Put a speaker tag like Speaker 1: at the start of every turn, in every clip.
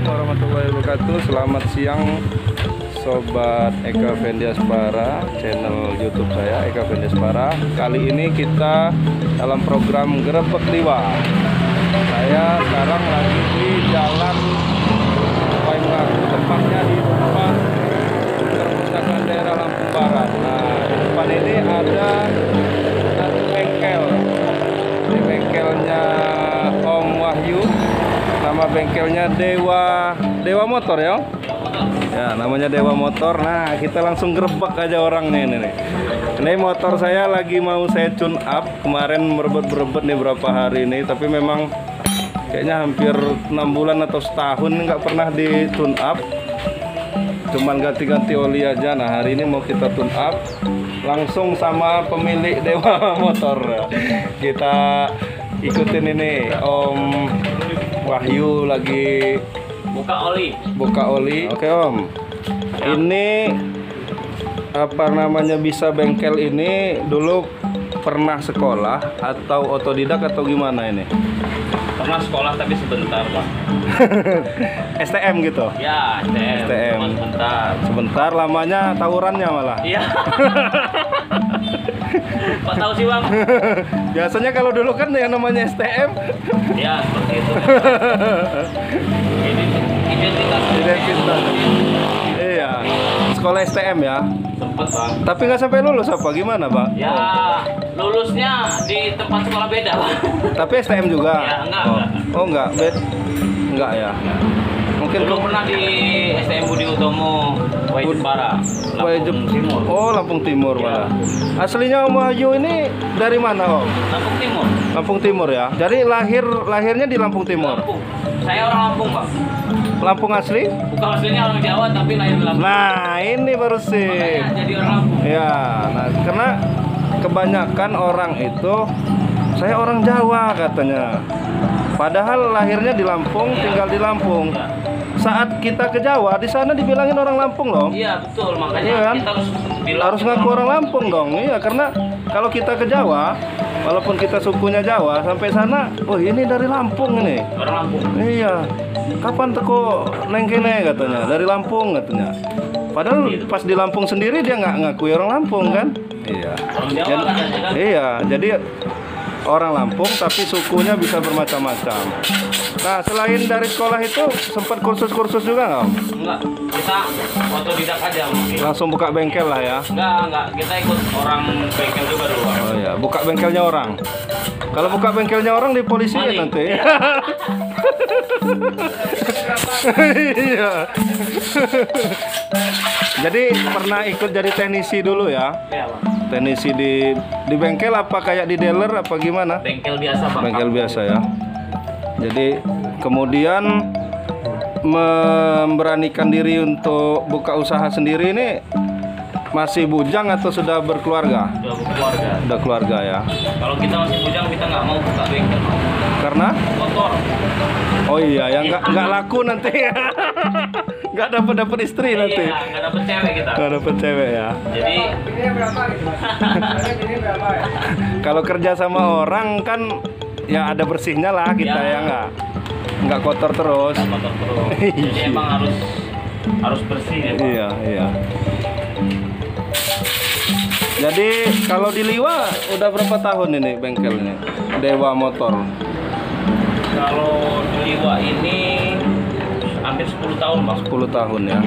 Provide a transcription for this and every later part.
Speaker 1: warahmatullahi wabarakatuh. Selamat siang Sobat Eka Vendiaspara, channel YouTube saya Eka Vendiaspara. Kali ini kita dalam program Gerebek Liwa. Saya sekarang lagi di Jalan Waingaku, tepatnya di depan perpustakaan daerah Lampung Barat. Nah, di depan ini ada satu bengkel. Di bengkelnya Om Wahyu. Nama bengkelnya Dewa Motor ya. Ya, namanya Dewa Motor. Nah, kita langsung gerebek aja orangnya ini nih. Ini motor saya lagi mau saya tune up. Kemarin merebet-berebet nih berapa hari ini, tapi memang kayaknya hampir 6 bulan atau setahun nggak pernah di tune up. Cuman ganti-ganti oli aja. Nah, hari ini mau kita tune up langsung sama pemilik Dewa Motor. Kita ikutin ini Om Wahyu lagi buka oli. Oke Om, ini apa namanya, bisa bengkel ini dulu pernah sekolah atau otodidak atau gimana ini?
Speaker 2: Pernah sekolah tapi sebentar Pak.
Speaker 1: STM gitu?
Speaker 2: Ya, STM.
Speaker 1: Sebentar, lamanya tawurannya malah.
Speaker 2: Iya. Kok tahu sih Bang?
Speaker 1: Biasanya kalau dulu kan yang namanya STM.
Speaker 2: Ya, seperti itu. Ini identitas.
Speaker 1: Iya, sekolah STM ya.
Speaker 2: Sempet Bang.
Speaker 1: Tapi nggak sampai lulus apa gimana Bang?
Speaker 2: Ya, lulusnya di tempat sekolah beda Bang.
Speaker 1: Tapi STM juga?
Speaker 2: Ya, enggak.
Speaker 1: Oh enggak, enggak ya. Mungkin
Speaker 2: Dulu pernah di STM Budi Utomo, Waijepara, Lampung Timur.
Speaker 1: Oh, Lampung Timur malah. Aslinya Om Wahyu ini dari mana Om?
Speaker 2: Lampung Timur.
Speaker 1: Lampung Timur ya. Jadi lahirnya di Lampung Timur.
Speaker 2: Lampung. Saya orang Lampung Pak.
Speaker 1: Lampung asli?
Speaker 2: Bukan aslinya orang Jawa tapi lahir di Lampung.
Speaker 1: Nah, ini baru sih.
Speaker 2: Makanya jadi orang Lampung.
Speaker 1: Ya, nah karena kebanyakan orang itu saya orang Jawa katanya. Padahal lahirnya di Lampung, tinggal di Lampung. Saat kita ke Jawa, di sana dibilangin orang Lampung loh.
Speaker 2: Iya betul, makanya
Speaker 1: Iya kan?
Speaker 2: kita
Speaker 1: harus ngaku orang Lampung dong. Iya, karena kalau kita ke Jawa, walaupun kita sukunya Jawa, sampai sana, oh ini dari Lampung ini.
Speaker 2: orang Lampung.
Speaker 1: Iya, kapan teko neng kene katanya, dari Lampung katanya. Padahal pas di Lampung sendiri dia nggak ngakui orang Lampung kan? Iya.
Speaker 2: Orang Jawa kan?
Speaker 1: Iya, jadi orang Lampung tapi sukunya bisa bermacam-macam. Nah, selain dari sekolah itu sempat kursus-kursus juga nggak Om?
Speaker 2: Enggak, kita otodidak aja mungkin.
Speaker 1: Langsung buka bengkel lah ya?
Speaker 2: Enggak, kita ikut orang bengkel juga dulu.
Speaker 1: Oh iya, buka bengkelnya orang. Kalau buka bengkelnya orang dipolisiin nanti. Iya. Jadi pernah ikut jadi teknisi dulu ya?
Speaker 2: Iya Bang.
Speaker 1: Teknisi di bengkel apa kayak di dealer apa gimana?
Speaker 2: Bengkel biasa Bang.
Speaker 1: Bengkel biasa ya. Jadi kemudian memberanikan diri untuk buka usaha sendiri ini masih bujang atau sudah berkeluarga?
Speaker 2: Sudah berkeluarga.
Speaker 1: Udah keluarga ya.
Speaker 2: Kalau kita masih bujang kita nggak mau buka bengkel.
Speaker 1: Karena?
Speaker 2: Motor.
Speaker 1: Oh iya, yang nggak laku nanti ya. Nggak dapat istri nanti.
Speaker 2: Iya, nggak dapet cewek kita.
Speaker 1: Nggak dapat cewek ya.
Speaker 2: Jadi
Speaker 1: Kalau kerja sama orang kan ya ada bersihnya lah kita ya, nggak kotor terus.
Speaker 2: motor terus. Jadi emang harus bersih ya Bang.
Speaker 1: Iya. Jadi kalau di Liwa udah berapa tahun ini bengkelnya Dewa Motor?
Speaker 2: Kalau di Liwa ini hampir 10 tahun Bang.
Speaker 1: 10 tahun ya.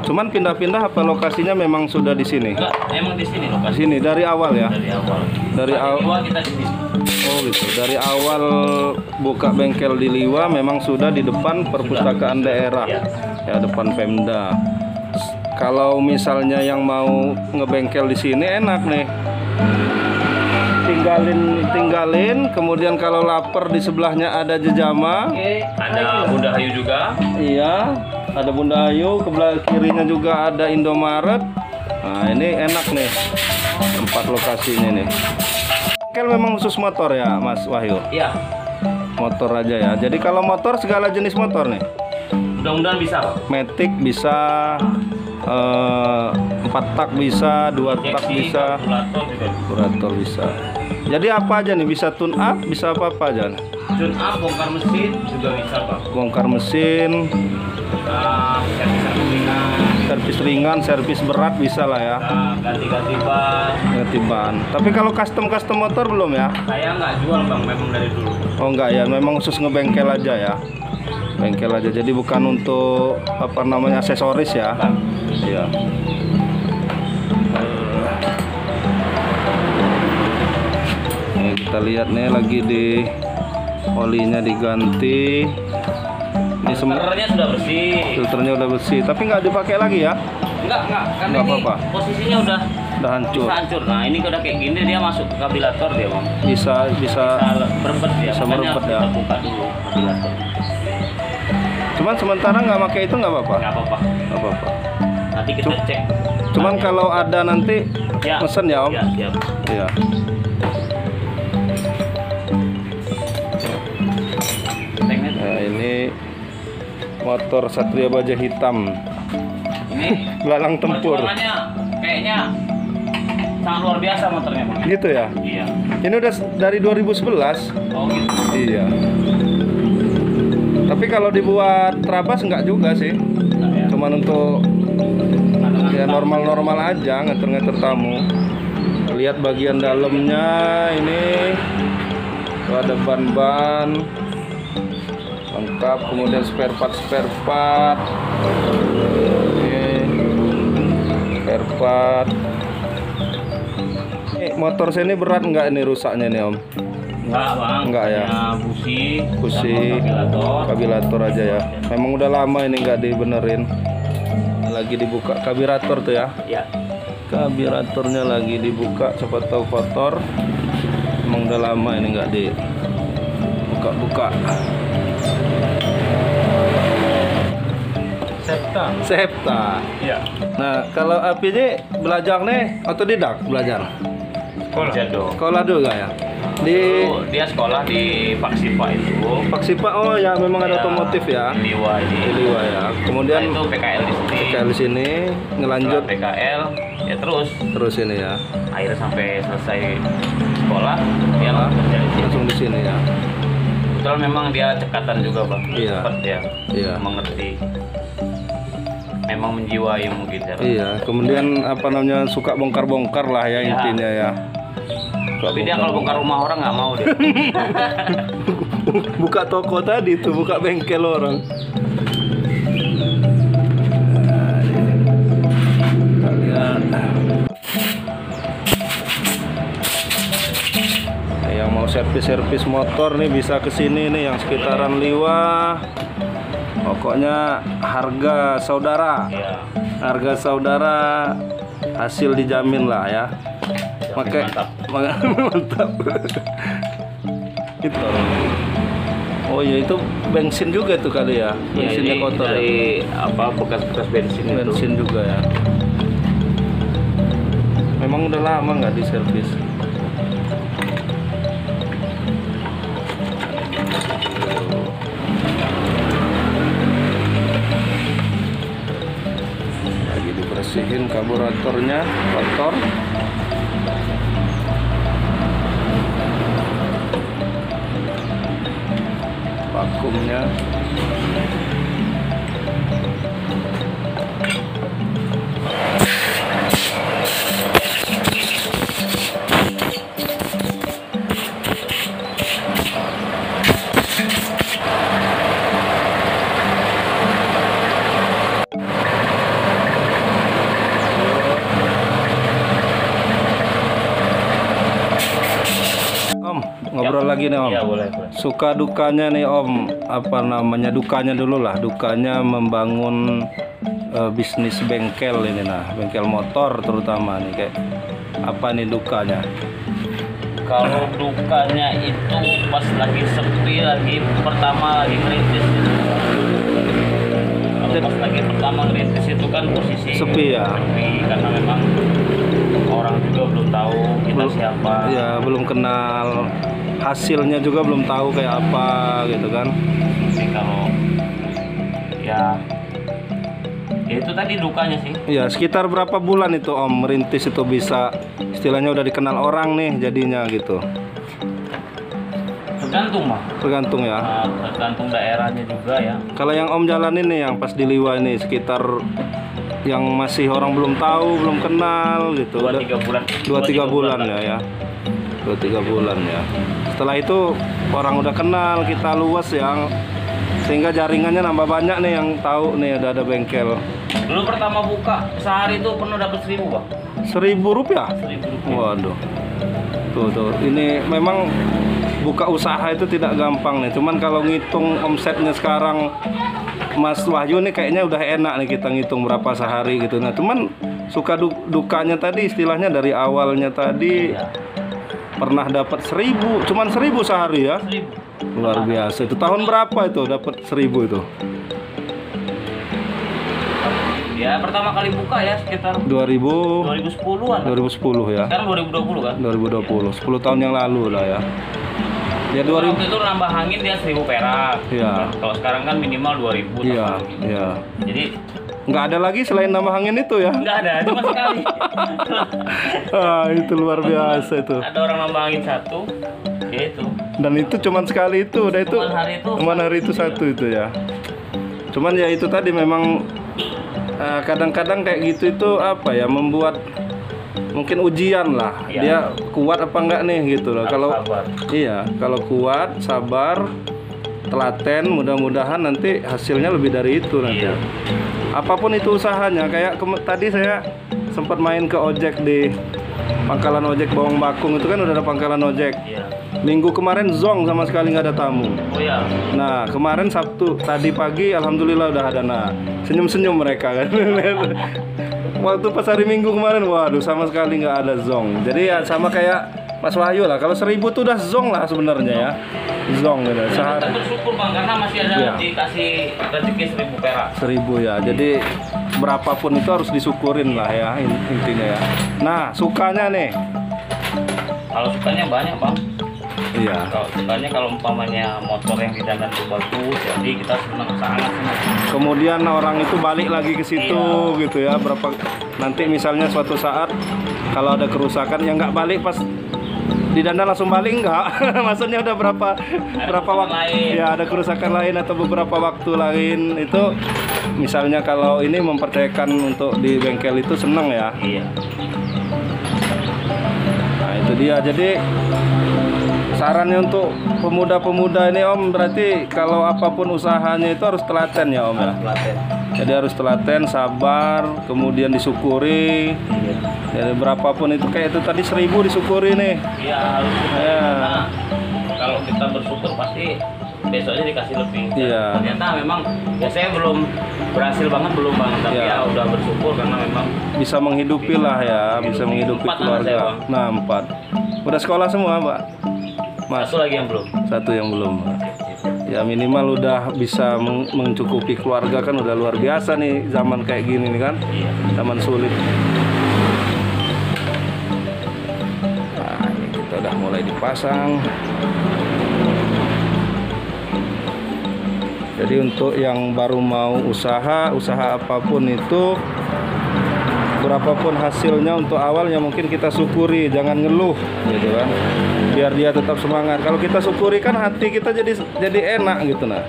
Speaker 1: Cuman pindah-pindah apa lokasinya memang sudah di sini?
Speaker 2: Enggak, emang di sini
Speaker 1: Di
Speaker 2: lokasi.
Speaker 1: sini dari awal ya?
Speaker 2: Dari awal.
Speaker 1: Dari awal.
Speaker 2: Liwa kita di sini.
Speaker 1: Oh gitu. Dari awal buka bengkel di Liwa memang sudah di depan perpustakaan daerah.
Speaker 2: Iya.
Speaker 1: Ya, depan Pemda. Kalau misalnya yang mau ngebengkel di sini enak nih. Tinggalin, kemudian kalau lapar di sebelahnya ada Jejama.
Speaker 2: Ada Bunda Hayu juga.
Speaker 1: Iya, ada Bunda Ayu, sebelah kirinya juga ada Indomaret. Nah, ini enak nih tempat lokasinya nih. Bengkel memang khusus motor ya, Mas Wahyu?
Speaker 2: Iya.
Speaker 1: Motor aja ya. Jadi kalau motor segala jenis motor nih.
Speaker 2: Mudah-mudahan bisa Pak.
Speaker 1: Matic bisa, 4 tak bisa, 2 tak bisa,
Speaker 2: Kalkulator juga.
Speaker 1: kurator bisa. Jadi apa aja nih, bisa tune up, bisa apa aja nih?
Speaker 2: Tune up, bongkar mesin juga bisa bang.
Speaker 1: Bongkar mesin,
Speaker 2: Servis ringan,
Speaker 1: servis ringan, servis berat bisa lah ya.
Speaker 2: ganti-ganti ban.
Speaker 1: Ganti ban. Tapi kalau custom motor belum ya?
Speaker 2: Saya nggak jual bang, memang dari dulu.
Speaker 1: Oh enggak ya, memang khusus ngebengkel aja ya. Bengkel aja, jadi bukan untuk apa namanya aksesoris ya. Iya. Nih kita lihat nih lagi di olinya diganti. Ini
Speaker 2: Filternya sudah bersih.
Speaker 1: filternya udah bersih, tapi nggak dipakai lagi ya?
Speaker 2: Enggak, karena
Speaker 1: Nggak
Speaker 2: ini
Speaker 1: apa-apa.
Speaker 2: posisinya udah
Speaker 1: Hancur.
Speaker 2: bisa hancur. Nah ini udah kayak gini dia masuk ke kabilator dia bang.
Speaker 1: Bisa
Speaker 2: Bisa berebet dia.
Speaker 1: bisa
Speaker 2: Makanya
Speaker 1: merebet ya.
Speaker 2: kita buka dulu kabilator.
Speaker 1: Cuman sementara nggak pakai itu nggak apa-apa.
Speaker 2: Nggak apa-apa.
Speaker 1: Nggak apa-apa.
Speaker 2: Nanti kita cek.
Speaker 1: Cuman kalau ada nanti
Speaker 2: Ya.
Speaker 1: pesen ya om.
Speaker 2: Ya, siap.
Speaker 1: Iya.
Speaker 2: Tanknya
Speaker 1: Nah ini motor Satria Baja Hitam,
Speaker 2: ini
Speaker 1: belalang tempur.
Speaker 2: perjuangannya kayaknya sangat luar biasa motornya bang.
Speaker 1: Gitu ya.
Speaker 2: Iya.
Speaker 1: Ini udah dari 2011.
Speaker 2: Oh gitu.
Speaker 1: Iya. Tapi kalau dibuat terabas enggak juga sih.
Speaker 2: Nah, ya.
Speaker 1: Cuman untuk
Speaker 2: Kadang-kadang
Speaker 1: ya normal-normal aja, ngeter-ngeter tamu. Lihat bagian dalamnya ini. Tuh ada ban-ban lengkap, kemudian spare part. Oke. Spare part. Motor saya ini berat nggak ini rusaknya nih om?
Speaker 2: Enggak bang.
Speaker 1: Enggak ya?
Speaker 2: Hanya busi.
Speaker 1: Busi,
Speaker 2: Kabilator.
Speaker 1: Kabirator aja ya. Memang udah lama ini nggak dibenerin. Lagi dibuka kabirator tuh ya.
Speaker 2: Ya.
Speaker 1: Kabiratornya lagi dibuka, siapa tahu kotor. Emang udah lama ini nggak dibuka-buka. Septa.
Speaker 2: Iya.
Speaker 1: Nah kalau apinya belajar nih otodidak belajar. Sekolah juga ya. Di
Speaker 2: Dia sekolah di Paksipa itu.
Speaker 1: Paksipa, oh ya memang ada otomotif ya.
Speaker 2: Di Liwa ini.
Speaker 1: Di Liwa ya. Kemudian
Speaker 2: Nah, itu PKL di sini.
Speaker 1: PKL di sini ngelanjut
Speaker 2: Setelah PKL ya terus
Speaker 1: ini ya.
Speaker 2: akhirnya sampai selesai sekolah dia langsung kerja di sini.
Speaker 1: Langsung di sini ya.
Speaker 2: Kebetulan memang dia cekatan juga bang.
Speaker 1: Iya.
Speaker 2: Cepat ya.
Speaker 1: Iya.
Speaker 2: Mengerti. Memang menjiwai mungkin ya.
Speaker 1: Iya. Kemudian apa namanya suka bongkar-bongkar lah ya
Speaker 2: Ya.
Speaker 1: intinya ya. Suka
Speaker 2: Tapi dia kalau bongkar rumah orang nggak mau dia.
Speaker 1: buka toko tadi tuh, buka bengkel orang. Kita lihat. Nah, yang mau servis motor nih bisa ke sini nih yang sekitaran Liwa. Pokoknya harga saudara.
Speaker 2: Iya.
Speaker 1: Harga saudara, hasil dijamin lah ya. Pakai mantap. Itu. Oh iya itu bensin juga tuh kali ya.
Speaker 2: Iya,
Speaker 1: Bensinnya
Speaker 2: ini
Speaker 1: kotor
Speaker 2: dari
Speaker 1: ya.
Speaker 2: bekas bensin itu.
Speaker 1: Bensin juga ya. Memang udah lama nggak diservis. Lagi dibersihin karburatornya, kotor. Vakumnya. Om, ngobrol lagi nih Om.
Speaker 2: Iya boleh.
Speaker 1: Suka dukanya nih Om, apa namanya dukanya dulu lah, dukanya membangun bisnis bengkel ini nah, bengkel motor terutama nih kayak apa nih dukanya?
Speaker 2: Kalau dukanya itu pas lagi sepi, lagi pertama lagi ngerintis itu. Kalau pas lagi pertama ngerintis itu kan posisi
Speaker 1: Sepi ya?
Speaker 2: Sepi, karena memang orang juga belum tahu kita siapa.
Speaker 1: Ya belum kenal, hasilnya juga belum tahu kayak apa gitu kan.
Speaker 2: Jadi kalau ya itu tadi dukanya sih.
Speaker 1: Ya sekitar berapa bulan itu Om merintis itu bisa istilahnya udah dikenal orang nih jadinya gitu?
Speaker 2: Tergantung mah.
Speaker 1: Tergantung ya.
Speaker 2: Tergantung daerahnya juga ya.
Speaker 1: Kalau yang Om jalanin nih yang pas di Liwa ini sekitar yang masih orang belum tahu, belum kenal gitu.
Speaker 2: 2-3 bulan.
Speaker 1: 2-3 bulan ya. 2-3 bulan ya. Setelah itu orang udah kenal, kita luas yang sehingga jaringannya nambah banyak nih yang tahu nih ada bengkel.
Speaker 2: Dulu pertama buka sehari itu pernah dapat 1.000 bang.
Speaker 1: 1.000 rupiah?
Speaker 2: 1.000 rupiah.
Speaker 1: Waduh. Tuh. Ini memang buka usaha itu tidak gampang nih. Cuman kalau ngitung omsetnya sekarang Mas Wahyu nih kayaknya udah enak nih kita ngitung berapa sehari gitu. Nah, cuman suka dukanya tadi istilahnya dari awalnya tadi pernah dapat 1.000, cuman 1.000 sehari ya.
Speaker 2: 1.000.
Speaker 1: Luar biasa. Itu tahun berapa itu dapat 1.000 itu?
Speaker 2: Ya pertama kali buka ya sekitar
Speaker 1: 2010-an.
Speaker 2: 2010-an.
Speaker 1: 2010 ya.
Speaker 2: Sekarang 2020 kan?
Speaker 1: 2020. 10 tahun yang lalu lah ya. Ya 2000.
Speaker 2: Waktu itu nambah angin dia 1.000 perak.
Speaker 1: Iya.
Speaker 2: Kalau sekarang kan minimal 2.000.
Speaker 1: Iya.
Speaker 2: Jadi
Speaker 1: nggak ada lagi selain nama angin itu ya?
Speaker 2: nggak ada, cuma sekali.
Speaker 1: Itu luar biasa itu.
Speaker 2: Ada orang nambah angin 1, ya itu.
Speaker 1: Dan itu cuman sekali itu, udah itu.
Speaker 2: Cuman
Speaker 1: hari itu satu itu ya. Cuman ya itu tadi memang kadang-kadang kayak gitu itu apa ya, membuat mungkin ujian lah.
Speaker 2: Iya.
Speaker 1: Dia kuat apa enggak nih gitu loh. Kalau
Speaker 2: sabar.
Speaker 1: iya, kalau kuat, sabar, telaten, mudah-mudahan nanti hasilnya lebih dari itu nanti.
Speaker 2: Iya.
Speaker 1: Apapun itu usahanya, kayak tadi saya sempat main ke ojek di pangkalan ojek Bawang Bakung itu kan udah ada pangkalan ojek.
Speaker 2: Iya.
Speaker 1: Minggu kemarin zong sama sekali nggak ada tamu.
Speaker 2: Oh ya.
Speaker 1: Nah kemarin Sabtu tadi pagi alhamdulillah udah ada. Nah senyum-senyum mereka kan. Waktu pas hari Minggu kemarin, waduh sama sekali nggak ada zong. Jadi ya sama kayak Mas Wahyu lah. Kalau 1.000 tuh udah zong lah sebenarnya ya. Zong gitu.
Speaker 2: Kita bersyukur bang karena masih ada
Speaker 1: Iya.
Speaker 2: dikasih rezeki 1.000 perak.
Speaker 1: 1.000 ya. Jadi berapapun itu harus disyukurin lah ya intinya ya. Nah sukanya nih.
Speaker 2: Kalau sukanya banyak bang.
Speaker 1: Iya.
Speaker 2: Kalau sukanya kalau umpamanya motor yang didandan itu bagus, jadi kita sangat senang.
Speaker 1: Kemudian orang itu balik lagi ke situ gitu ya. Nanti misalnya suatu saat kalau ada kerusakan yang nggak balik pas didanda langsung balik enggak. Maksudnya udah berapa waktu ya ada kerusakan lain atau beberapa waktu lain itu misalnya kalau ini mempercayakan untuk di bengkel itu senang ya.
Speaker 2: Iya.
Speaker 1: Nah itu dia. Jadi sarannya untuk pemuda-pemuda ini Om, berarti kalau apapun usahanya itu harus telaten ya Om ya.
Speaker 2: Telaten.
Speaker 1: Jadi harus telaten, sabar, kemudian disyukuri.
Speaker 2: Iya.
Speaker 1: Jadi berapapun itu kayak itu tadi 1.000 disyukuri nih.
Speaker 2: Iya harus.
Speaker 1: Ya.
Speaker 2: Karena kalau kita bersyukur pasti besoknya dikasih lebih.
Speaker 1: Iya.
Speaker 2: Ternyata memang ya saya belum berhasil banget belum bang, tapi
Speaker 1: Iya.
Speaker 2: ya udah bersyukur karena memang
Speaker 1: Bisa menghidupi lah ya, bisa menghidupi
Speaker 2: 4 anak saya,
Speaker 1: keluarga.
Speaker 2: Bang.
Speaker 1: Nah 4. Udah sekolah semua Mbak? Mas,
Speaker 2: satu lagi yang belum.
Speaker 1: satu yang belum. Ya minimal udah bisa mencukupi keluarga kan udah luar biasa nih zaman kayak gini nih kan.
Speaker 2: Iya.
Speaker 1: Zaman sulit. Nah ini kita udah mulai dipasang. Jadi untuk yang baru mau usaha apapun itu, berapapun hasilnya untuk awalnya mungkin kita syukuri, jangan ngeluh gitu kan. Biar dia tetap semangat. Kalau kita syukuri kan hati kita jadi enak gitu nah.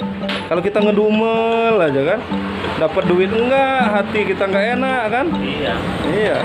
Speaker 1: Kalau kita ngedumel aja kan, dapat duit enggak, hati kita nggak enak kan?
Speaker 2: Iya.
Speaker 1: Iya.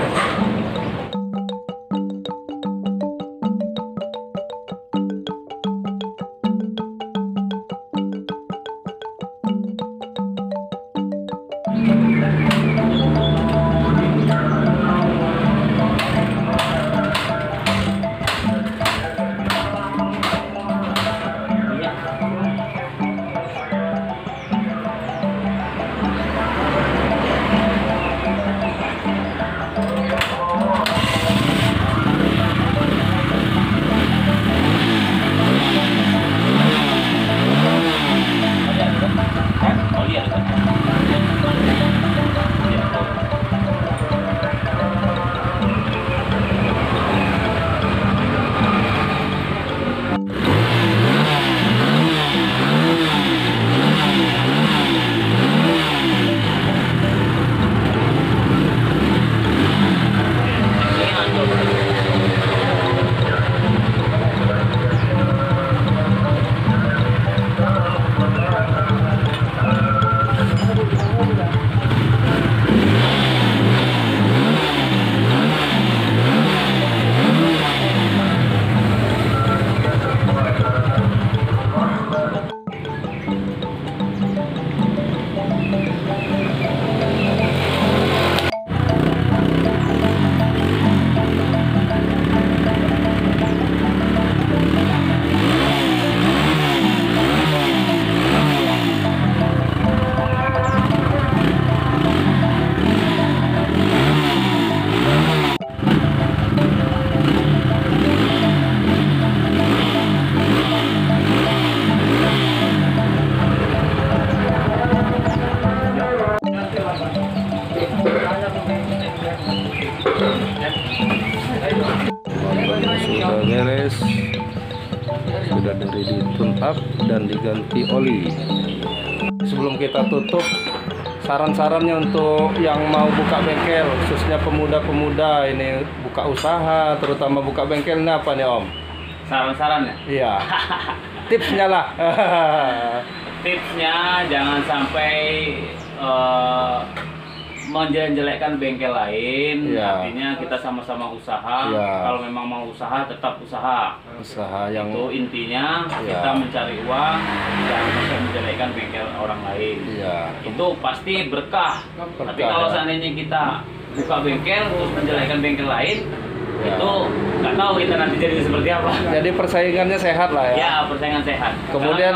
Speaker 1: beri di tune up dan diganti oli. Sebelum kita tutup, saran-sarannya untuk yang mau buka bengkel, khususnya pemuda-pemuda ini buka usaha, terutama buka bengkel, ini apa nih Om?
Speaker 2: Saran-sarannya?
Speaker 1: Iya. Tipsnya lah.
Speaker 2: Tipsnya jangan sampai menjelek-jelekkan bengkel lain.
Speaker 1: Iya.
Speaker 2: Artinya kita sama-sama usaha.
Speaker 1: Iya.
Speaker 2: Kalau memang mau usaha, tetap usaha.
Speaker 1: Usaha yang
Speaker 2: Itu intinya
Speaker 1: Iya.
Speaker 2: kita mencari uang, jangan sampai menjelekkan bengkel orang lain.
Speaker 1: iya.
Speaker 2: Itu pasti berkah. Tapi
Speaker 1: Berkah,
Speaker 2: kalau
Speaker 1: ya.
Speaker 2: seandainya kita buka bengkel terus menjelekkan bengkel lain,
Speaker 1: Ya.
Speaker 2: itu nggak tahu kita nanti jadi seperti apa.
Speaker 1: Jadi persaingannya sehat lah ya.
Speaker 2: Ya, persaingan sehat.
Speaker 1: Kemudian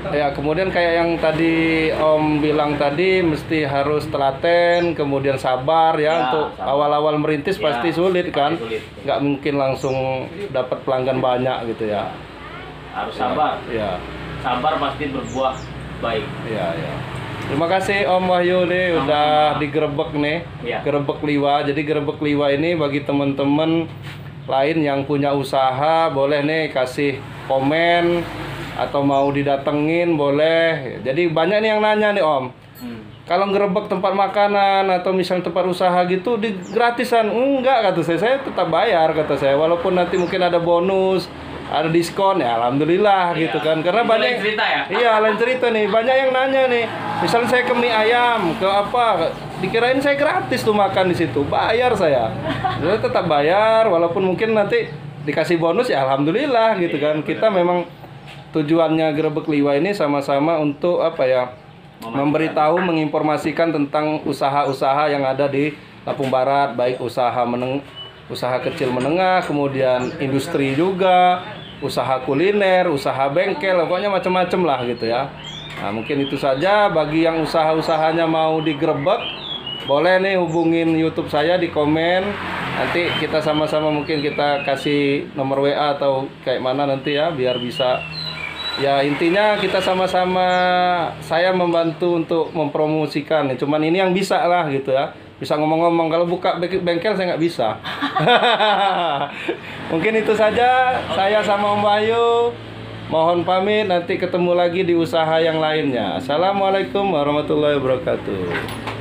Speaker 2: Karena
Speaker 1: kemudian kayak yang tadi Om bilang tadi, mesti harus telaten, kemudian sabar ya,
Speaker 2: Ya,
Speaker 1: untuk
Speaker 2: sabar.
Speaker 1: awal-awal merintis
Speaker 2: Ya,
Speaker 1: pasti sulit kan.
Speaker 2: pasti sulit.
Speaker 1: Nggak mungkin langsung dapat pelanggan banyak gitu ya.
Speaker 2: harus sabar.
Speaker 1: Ya,
Speaker 2: Sabar pasti berbuah baik.
Speaker 1: ya, ya. Terima kasih Om Wahyu nih udah digerebek nih.
Speaker 2: Ya.
Speaker 1: Gerebek liwa. Jadi gerebek liwa ini bagi teman-teman lain yang punya usaha, boleh nih kasih komen atau mau didatengin boleh. Jadi banyak nih yang nanya nih Om. Kalau ngerebek tempat makanan atau misalnya tempat usaha gitu di gratisan, enggak kata saya tetap bayar kata saya, walaupun nanti mungkin ada bonus, ada diskon ya alhamdulillah
Speaker 2: Iya.
Speaker 1: gitu kan, karena
Speaker 2: Itu
Speaker 1: banyak
Speaker 2: lain cerita ya?
Speaker 1: Iya lain cerita nih, banyak yang nanya nih, misalnya saya ke mie ayam ke apa, dikirain saya gratis tuh makan di situ, bayar saya tetap bayar, walaupun mungkin nanti dikasih bonus ya alhamdulillah gitu kan. Kita memang tujuannya Gerebek Liwa ini sama-sama untuk apa ya, memberitahu, menginformasikan tentang usaha-usaha yang ada di Lampung Barat, baik usaha kecil menengah, kemudian industri juga, usaha kuliner, usaha bengkel, pokoknya macam-macam lah gitu ya. Nah, mungkin itu saja. Bagi yang usaha-usahanya mau digerebek, boleh nih hubungin YouTube saya di komen. Nanti kita sama-sama mungkin kita kasih nomor WA atau kayak mana nanti ya, biar bisa. Ya intinya kita sama-sama, saya membantu untuk mempromosikan. Cuman ini yang bisa lah gitu ya. Bisa ngomong-ngomong, kalau buka bengkel saya nggak bisa. Mungkin itu saja. Saya sama Om Wahyu mohon pamit, nanti ketemu lagi di usaha yang lainnya. Assalamualaikum warahmatullahi wabarakatuh.